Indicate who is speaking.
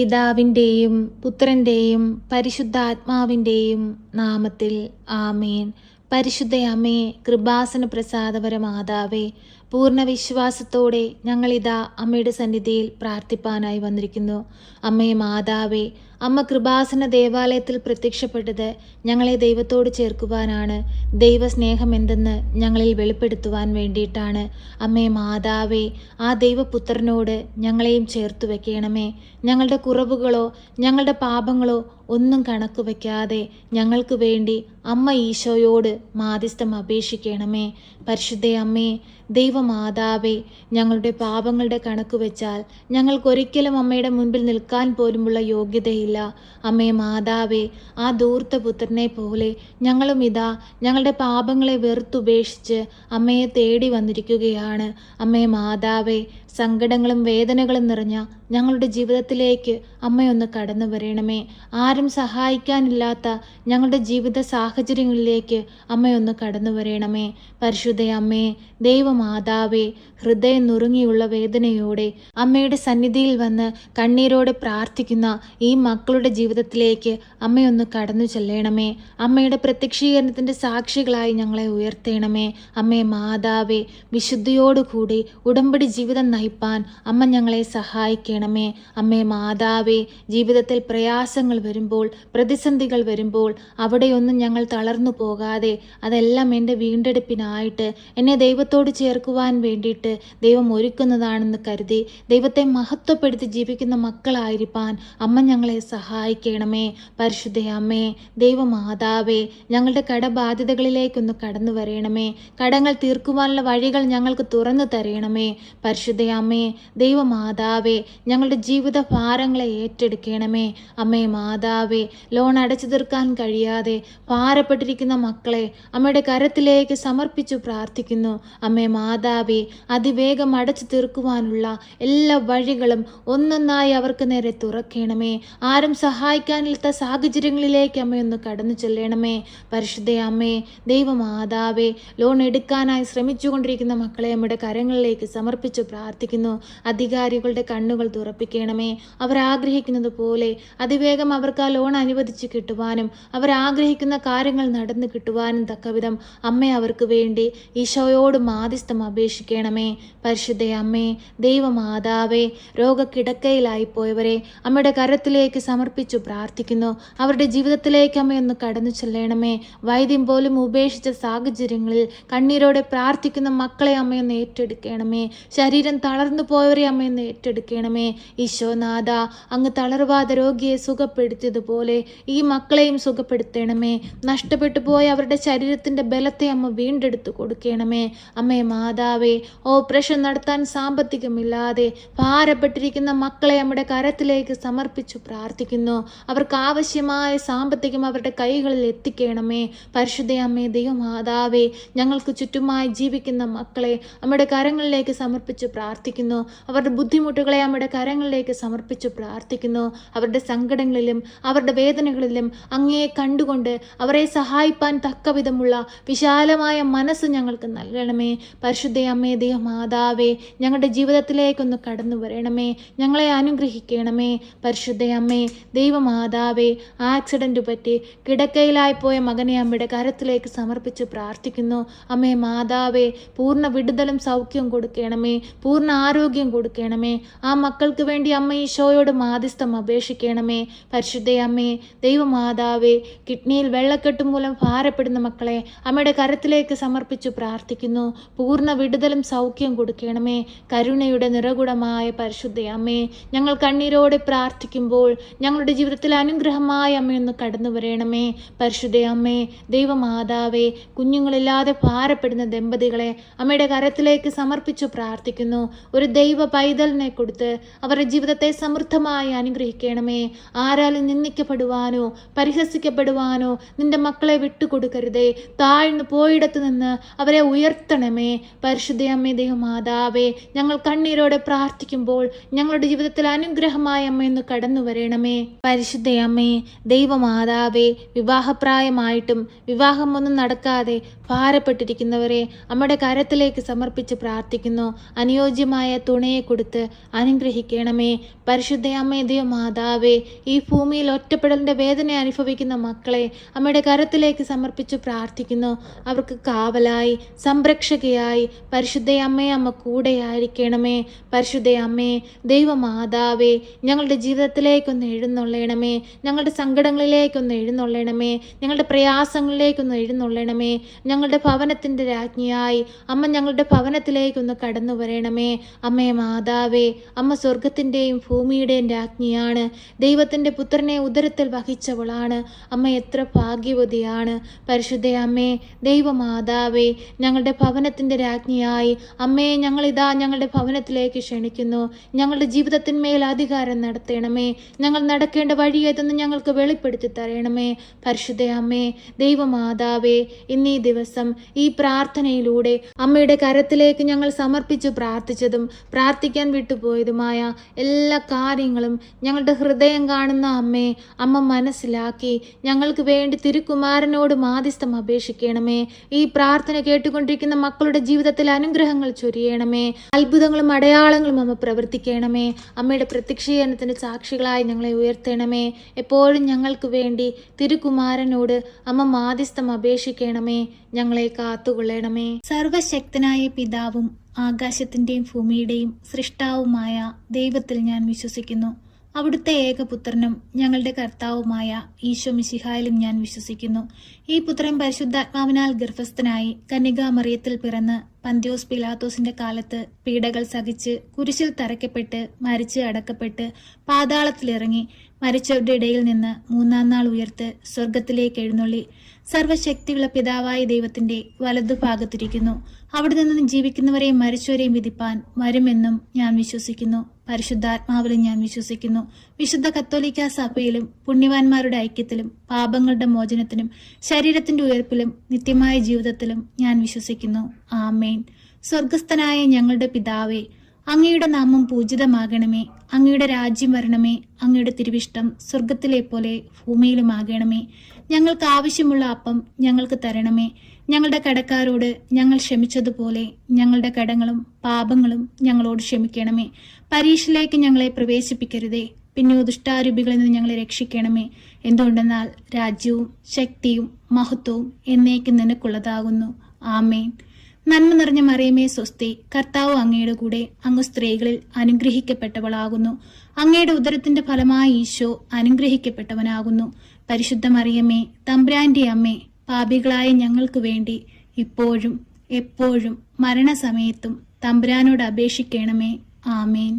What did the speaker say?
Speaker 1: പിതാവിൻ്റെയും പുത്രൻ്റെയും പരിശുദ്ധാത്മാവിൻ്റെയും നാമത്തിൽ ആമേൻ. പരിശുദ്ധ അമ്മേ, കൃപാസന പ്രസാദപര മാതാവേ, പൂർണ്ണ വിശ്വാസത്തോടെ ഞങ്ങളിതാ അമ്മയുടെ സന്നിധിയിൽ പ്രാർത്ഥിപ്പാനായി വന്നിരിക്കുന്നു. അമ്മേ മാതാവേ, അമ്മ കൃപാസന ദേവാലയത്തിൽ പ്രത്യക്ഷപ്പെട്ടത് ഞങ്ങളെ ദൈവത്തോട് ചേർക്കുവാനാണ്. ദൈവസ്നേഹം എന്തെന്ന് ഞങ്ങളിൽ വെളിപ്പെടുത്തുവാൻ വേണ്ടിയിട്ടാണ്. അമ്മേ മാതാവേ, ആ ദൈവപുത്രനോട് ഞങ്ങളെയും ചേർത്ത് വെക്കണമേ. ഞങ്ങളുടെ കുറവുകളോ ഞങ്ങളുടെ പാപങ്ങളോ ഒന്നും കണക്ക് വയ്ക്കാതെ ഞങ്ങൾക്ക് വേണ്ടി അമ്മ ഈശോയോട് മാധ്യസ്ഥം അപേക്ഷിക്കണമേ. പരിശുദ്ധ അമ്മേ, ദൈവമാതാവേ, ഞങ്ങളുടെ പാപങ്ങളുടെ കണക്ക് വെച്ചാൽ ഞങ്ങൾക്കൊരിക്കലും അമ്മയുടെ മുൻപിൽ നിൽക്കാൻ പോലുമുള്ള യോഗ്യതയില്ല. അമ്മേ മാതാവേ, ആ ധൂർത്തപുത്രനെ പോലെ ഞങ്ങളും ഇതാ ഞങ്ങളുടെ പാപങ്ങളെ വെറുത്തുപേക്ഷിച്ച് അമ്മയെ തേടി വന്നിരിക്കുകയാണ്. അമ്മേ മാതാവേ, സങ്കടങ്ങളും വേദനകളും നിറഞ്ഞ ഞങ്ങളുടെ ജീവിതത്തിലേക്ക് അമ്മയൊന്ന് കടന്നു വരണമേ. ആരും സഹായിക്കാനില്ലാത്ത ഞങ്ങളുടെ ജീവിത സാഹചര്യങ്ങളിലേക്ക് അമ്മയൊന്ന് കടന്നു വരണമേ. പരിശുദ്ധ അമ്മേ, ദൈവമാതാവേ, ഹൃദയം നുറുങ്ങിയുള്ള വേദനയോടെ അമ്മയുടെ സന്നിധിയിൽ വന്ന് കണ്ണീരോടെ പ്രാർത്ഥിക്കുന്ന ഈ മക്കളുടെ ജീവിതത്തിലേക്ക് അമ്മയൊന്ന് കടന്നു ചെല്ലണമേ. അമ്മയുടെ പ്രത്യക്ഷീകരണത്തിൻ്റെ സാക്ഷികളായി ഞങ്ങളെ ഉയർത്തണമേ. അമ്മേ മാതാവേ, വിശുദ്ധിയോടുകൂടി ഉടമ്പടി ജീവിതം നയിപ്പാൻ അമ്മ ഞങ്ങളെ സഹായിക്കണമേ. അമ്മേ മാതാവേ, ജീവിതത്തിൽ പ്രയാസങ്ങൾ വരുമ്പോൾ, പ്രതിസന്ധികൾ വരുമ്പോൾ അവിടെയൊന്നും ഞങ്ങൾ തളർന്നു പോകാതെ അതെല്ലാം എൻ്റെ വീണ്ടെടുപ്പിനായിട്ട് എന്നെ ദൈവത്തോട് ചേർക്കുവാൻ വേണ്ടിയിട്ട് ദൈവം ഒരുക്കുന്നതാണെന്ന് കരുതി ദൈവത്തെ മഹത്വപ്പെടുത്തി ജീവിക്കുന്ന മക്കളായിരിക്കാൻ അമ്മ ഞങ്ങളെ സഹായിക്കണമേ. പരിശുദ്ധ അമ്മേ, ദൈവമാതാവേ, ഞങ്ങളുടെ കടബാധ്യതകളിലേക്കൊന്ന് കടന്നു വരണമേ. കടങ്ങൾ തീർക്കുവാനുള്ള വഴികൾ ഞങ്ങൾക്ക് തുറന്നു തരണമേ. പരിശുദ്ധ അമ്മേ, ദൈവമാതാവേ, ഞങ്ങളുടെ ജീവിത ഭാരങ്ങളെ ഏറ്റെടുക്കണമേ. അമ്മേ മാതാവേ, ലോൺ അടച്ചു തീർക്കാൻ കഴിയാതെ ഭാരപ്പെട്ടിരിക്കുന്ന മക്കളെ അമ്മയുടെ കരത്തിലേക്ക് സമർപ്പിച്ചു പ്രാർത്ഥിക്കുന്നു. അമ്മേ മാതാവേ, അതിവേഗം അടച്ചു തീർക്കുവാനുള്ള എല്ലാ വഴികളും ഒന്നൊന്നായി അവർക്ക് നേരെ തുറക്കണമേ. ആരും സഹായിക്കാനില്ലാത്ത സാഹചര്യങ്ങളിലേക്ക് അമ്മയൊന്ന് കടന്നു ചെല്ലണമേ. പരിശുദ്ധ അമ്മേ, ദൈവമാതാവേ, ലോൺ എടുക്കാനായി ശ്രമിച്ചുകൊണ്ടിരിക്കുന്ന മക്കളെ അമ്മയുടെ കരങ്ങളിലേക്ക് സമർപ്പിച്ചു പ്രാർത്ഥിക്കുന്നു. അധികാരികളുടെ കണ്ണുകൾ തുറപ്പിക്കണമേ. അവരാഗ്രഹിക്കുന്നത് പോലെ അതിവേഗം അവർക്ക് ആ ലോൺ അനുവദിച്ച് കിട്ടുവാനും അവരാഗ്രഹിക്കുന്ന കാര്യങ്ങൾ നടന്നു കിട്ടുവാനും തക്കവിധം അമ്മ അവർക്ക് വേണ്ടി ഈശോയോട് മാധ്യസ്ഥം അപേക്ഷിക്കണമേ. പരിശുദ്ധ അമ്മേ, ദൈവമാതാവേ, രോഗക്കിടക്കയിലായി പോയവരെ അമ്മയുടെ കരത്തിലേക്ക് സമർപ്പിച്ചു പ്രാർത്ഥിക്കുന്നു. അവരുടെ ജീവിതത്തിലേക്ക് അമ്മയൊന്ന് കടന്നു ചെല്ലണമേ. വൈദ്യം പോലും ഉപേക്ഷിച്ച സാഹചര്യങ്ങളിൽ കണ്ണീരോടെ പ്രാർത്ഥിക്കുന്ന മക്കളെ അമ്മയൊന്ന് ഏറ്റെടുക്കണമേ. ശരീരം തളർന്നു പോയവരെ അമ്മയൊന്ന് ഏറ്റെടുക്കണമേ. ഈശോനാഥ, അങ്ങ് തളർവാദ രോഗിയെ സുഖപ്പെടുത്തിയതുപോലെ ഈ മക്കളെയും സുഖപ്പെടുത്തണമേ. നഷ്ടപ്പെട്ടു പോയ അവരുടെ ശരീരത്തിൻ്റെ ബലത്തെ അമ്മ വീണ്ടെടുത്തു കൊടുക്കണമേ. അമ്മേ മാതാവേ, ഓപ്പറേഷൻ നടത്താൻ സാമ്പത്തികമില്ലാതെ ഭാരപ്പെട്ടിരിക്കുന്ന മക്കളെ നമ്മുടെ കരത്തിലേക്ക് സമർപ്പിച്ചു പ്രാർത്ഥിക്കുന്നു. അവർക്ക് ആവശ്യമായ സാമ്പത്തികം അവരുടെ കൈകളിൽ എത്തിക്കണമേ. പരിശുദ്ധ അമ്മേ, ദൈവമാതാവേ, ഞങ്ങൾക്ക് ചുറ്റുമായി ജീവിക്കുന്ന മക്കളെ നമ്മുടെ കരങ്ങളിലേക്ക് സമർപ്പിച്ചു പ്രാർത്ഥിക്കുന്നു. അവരുടെ ബുദ്ധിമുട്ടുകളെ നമ്മുടെ കരങ്ങളിലേക്ക് സമർപ്പിച്ചു പ്രാർത്ഥിക്കുന്നു. അവരുടെ സങ്കടങ്ങളിലും അവരുടെ വേദനകളിലും അങ്ങയെ കണ്ടുകൊണ്ട് അവരെ സഹായിപ്പാൻ തക്കവിധമുള്ള വിശാലമായ മനസ്സ് ഞങ്ങൾക്ക് നൽകണമേ. പരിശുദ്ധ അമ്മേ, ദൈവമാതാവേ, ഞങ്ങളുടെ ജീവിതത്തിലേക്കൊന്ന് കടന്നു വരണമേ. ഞങ്ങളെ അനുഗ്രഹിക്കണമേ. പരിശുദ്ധ അമ്മേ, ദൈവമാതാവേ, ആക്സിഡന്റ് പറ്റി കിടക്കയിലായി പോയ മകനെ അമ്മയുടെ കരത്തിലേക്ക് സമർപ്പിച്ച് പ്രാർത്ഥിക്കുന്നു. അമ്മേ മാതാവേ, പൂർണ്ണ വിടുതലും സൗഖ്യവും കൊടുക്കണമേ. പൂർണ്ണ ആരോഗ്യം കൊടുക്കണമേ. ആ മക്കൾക്ക് വേണ്ടി അമ്മ ഈശോയോട് മാധ്യസ്ഥം അപേക്ഷിക്കണമേ. പരിശുദ്ധ അമ്മേ, ദൈവമാതാവേ, കിഡ്നിയിൽ വെള്ളക്കെട്ട് മൂലം ഭാരപ്പെടുന്ന മക്കളെ അമ്മയുടെ കരത്തിലേക്ക് സമർപ്പിച്ചു പ്രാർത്ഥിക്കുന്നു. പൂർണ്ണ വിടുതലും സൗഖ്യം കൊടുക്കണമേ. കരുണയുടെ നിറകുടമായ പരിശുദ്ധ അമ്മേ, ഞങ്ങൾ കണ്ണീരോടെ പ്രാർത്ഥിക്കുമ്പോൾ ഞങ്ങളുടെ ജീവിതത്തിൽ അനുഗ്രഹമായ അമ്മയൊന്ന് കടന്നു വരണമേ. പരിശുദ്ധ അമ്മേ, ദൈവമാതാവേ, കുഞ്ഞുങ്ങളില്ലാതെ ഭാരപ്പെടുന്ന ദമ്പതികളെ അമ്മയുടെ കരത്തിലേക്ക് സമർപ്പിച്ചു പ്രാർത്ഥിക്കുന്നു. ഒരു ദൈവ പൈതലിനെ കൊടുത്ത് അവരുടെ ജീവിതത്തെ സമൃദ്ധമായി അനുഗ്രഹിക്കണമേ. ആരാലും നിന്ദിക്കപ്പെടുവാനോ പരിഹസിക്കപ്പെടുവാനോ നിന്റെ മക്കളെ വിട്ടുകൊടുക്കരുതേ. താഴ്ന്നു പോയിടത്ത് നിന്ന് അവരെ ഉയർത്തണമേ. പരിശുദ്ധ അമ്മേ, ദൈവമാതാവേ, ഞങ്ങൾ കണ്ണീരോടെ പ്രാർത്ഥിക്കുമ്പോൾ ഞങ്ങളുടെ ജീവിതത്തിൽ അനുഗ്രഹമായ അമ്മയൊന്ന് കടന്നു വരണമേ. അപേക്ഷിക്കണമേ. പരിശുദ്ധയമ്മേ, ദൈവമാതാവേ, വിവാഹപ്രായമായിട്ടും വിവാഹമൊന്നും നടക്കാതെ ഭാരപ്പെട്ടിരിക്കുന്നവരെ അമ്മയുടെ കരത്തിലേക്ക് സമർപ്പിച്ച് പ്രാർത്ഥിക്കുന്നു. അനുയോജ്യമായ തുണയെ കൊടുത്ത് അനുഗ്രഹിക്കണമേ. പരിശുദ്ധയമ്മേ, ദൈവമാതാവേ, ഈ ഭൂമിയിൽ ഒറ്റപ്പെടലിൻ്റെ വേദന അനുഭവിക്കുന്ന മക്കളെ അമ്മയുടെ കരത്തിലേക്ക് സമർപ്പിച്ച് പ്രാർത്ഥിക്കുന്നു. അവർക്ക് കാവലായി സംരക്ഷകയായി പരിശുദ്ധയമ്മേ അമ്മ കൂടെയായിരിക്കണമേ. പരിശുദ്ധയമ്മേ, ദൈവമാതാവേ, ഞങ്ങളുടെ ജീവിതത്തിലേക്കൊന്ന് എഴുന്നള്ളണമേ. ഞങ്ങളുടെ സങ്കടങ്ങളിലേക്കൊന്ന് എഴുന്നള്ളണമേ. ഞങ്ങളുടെ പ്രയാസങ്ങളിലേക്കൊന്ന് എഴുന്നള്ളണമേ. ഞങ്ങളുടെ ഭവനത്തിൻ്റെ രാജ്ഞിയായി അമ്മ ഞങ്ങളുടെ ഭവനത്തിലേക്കൊന്ന് കടന്നു വരണമേ. അമ്മേ മാതാവേ, അമ്മ സ്വർഗത്തിൻ്റെയും ഭൂമിയുടെയും രാജ്ഞിയാണ്. ദൈവത്തിൻ്റെ പുത്രനെ ഉദരത്തിൽ വഹിച്ചവളാണ്. അമ്മ എത്ര ഭാഗ്യവതിയാണ്. പരിശുദ്ധ അമ്മേ, ദൈവമാതാവേ, ഞങ്ങളുടെ ഭവനത്തിൻ്റെ രാജ്ഞിയായി അമ്മയെ ഞങ്ങളിതാ ഞങ്ങളുടെ ഭവനത്തിലേക്ക് ക്ഷണിക്കുന്നു. ഞങ്ങളുടെ ജീവിതത്തിന്മേൽ അധികാരം നടത്തണമേ. ഞങ്ങൾ നടക്കേണ്ട വഴി ഏതെന്ന് ഞങ്ങൾക്ക് വെളിപ്പെടുത്തി തരണമേ. പരിശുദ്ധ അമ്മേ, ദൈവമാതാവേ, ഇന്നീ ദിവസം ഈ പ്രാർത്ഥനയിലൂടെ അമ്മയുടെ കരത്തിലേക്ക് ഞങ്ങൾ സമർപ്പിച്ചു പ്രാർത്ഥിച്ചതും പ്രാർത്ഥിക്കാൻ വിട്ടുപോയതുമായ എല്ലാ കാര്യങ്ങളും ഞങ്ങളുടെ ഹൃദയം കാണുന്ന അമ്മേ, അമ്മ മനസ്സിലാക്കി ഞങ്ങൾക്ക് വേണ്ടി തിരുക്കുമാരനോട് മാധ്യസ്ഥം അപേക്ഷിക്കണമേ. ഈ പ്രാർത്ഥന കേട്ടുകൊണ്ടിരിക്കുന്ന മക്കളുടെ ജീവിതത്തിൽ അനുഗ്രഹങ്ങൾ ചൊരിയണമേ. അത്ഭുതങ്ങളും അടയാളങ്ങളും അമ്മ പ്രവർത്തിക്കണമേ. അമ്മയുടെ പ്രത്യക്ഷീകരണത്തിന് സാക്ഷികളായി ഞങ്ങളെ ഉയർത്തണമേ. എപ്പോഴും ഞങ്ങൾക്ക് വേണ്ടി തിരുക്കുമാരനോട് അമ്മ മാധ്യസ്ഥം അപേക്ഷിക്കണമേ. ഞങ്ങളെ കാത്തുകൊള്ളണമേ. സർവശക്തനായ പിതാവും ആകാശത്തിൻ്റെയും ഭൂമിയുടെയും സൃഷ്ടാവുമായ ദൈവത്തിൽ ഞാൻ വിശ്വസിക്കുന്നു. അവിടുത്തെ ഏകപുത്രനും ഞങ്ങളുടെ കർത്താവുമായ ഈശോ മിശിഹായിലും ഞാൻ വിശ്വസിക്കുന്നു. ഈ പുത്രൻ പരിശുദ്ധാത്മാവിനാൽ ഗർഭസ്ഥനായി കന്യകാമറിയത്തിൽ പിറന്ന് പന്ത്യോസ് പിലാത്തോസിന്റെ കാലത്ത് പീഡകൾ സഹിച്ച് കുരിശിൽ തറയ്ക്കപ്പെട്ട് മരിച്ച് അടക്കപ്പെട്ട് പാതാളത്തിലിറങ്ങി മരിച്ചവരുടെ ഇടയിൽ നിന്ന് മൂന്നാം നാൾ ഉയർത്ത് സ്വർഗത്തിലേക്ക് എഴുന്നള്ളി സർവശക്തിയുള്ള പിതാവായ ദൈവത്തിന്റെ വലതുഭാഗത്തിരിക്കുന്നു. അവിടെ നിന്നും ജീവിക്കുന്നവരെയും മരിച്ചവരെയും വിധിപ്പാൻ വരുമെന്നും ഞാൻ വിശ്വസിക്കുന്നു. പരിശുദ്ധാത്മാവിലും ഞാൻ വിശ്വസിക്കുന്നു. വിശുദ്ധ കത്തോലിക്ക സഭയിലും പുണ്യവാന്മാരുടെ ഐക്യത്തിലും പാപങ്ങളുടെ മോചനത്തിനും ശരീരത്തിന്റെ ഉയർപ്പിലും നിത്യമായ ജീവിതത്തിലും ഞാൻ വിശ്വസിക്കുന്നു. ആമേൻ. സ്വർഗസ്ഥനായ ഞങ്ങളുടെ പിതാവേ, അങ്ങയുടെ നാമം പൂജിതമാകണമേ. അങ്ങയുടെ രാജ്യം വരണമേ. അങ്ങയുടെ തിരുവിഷ്ടം സ്വർഗത്തിലെ പോലെ ഭൂമിയിലുമാകണമേ. ഞങ്ങൾക്ക് ആവശ്യമുള്ള അപ്പം ഞങ്ങൾക്ക് തരണമേ. ഞങ്ങളുടെ കടക്കാരോട് ഞങ്ങൾ ക്ഷമിച്ചതുപോലെ ഞങ്ങളുടെ കടങ്ങളും പാപങ്ങളും ഞങ്ങളോട് ക്ഷമിക്കണമേ. പരീക്ഷയിലേക്ക് ഞങ്ങളെ പ്രവേശിപ്പിക്കരുതേ, പിന്നെ ദുഷ്ടാരൂപികളിൽ നിന്ന് ഞങ്ങളെ രക്ഷിക്കണമേ. എന്തുകൊണ്ടെന്നാൽ രാജ്യവും ശക്തിയും മഹത്വവും എന്നേക്കും നിനക്കുള്ളതാകുന്നു. ആമേൻ. നന്മ നിറഞ്ഞ മറിയമേ സ്വസ്തി, കർത്താവ് അങ്ങയുടെ കൂടെ, അങ്ങ് സ്ത്രീകളിൽ അനുഗ്രഹിക്കപ്പെട്ടവളാകുന്നു. അങ്ങയുടെ ഉദരത്തിന്റെ ഫലമായി ഈശോ അനുഗ്രഹിക്കപ്പെട്ടവനാകുന്നു. പരിശുദ്ധ മറിയമേ, തമ്പുരാന്റെ അമ്മേ, പാപികളായ ഞങ്ങൾക്ക് വേണ്ടി ഇപ്പോഴും എപ്പോഴും മരണസമയത്തും തമ്പുരാനോട് അപേക്ഷിക്കണമേ. ആമേൻ.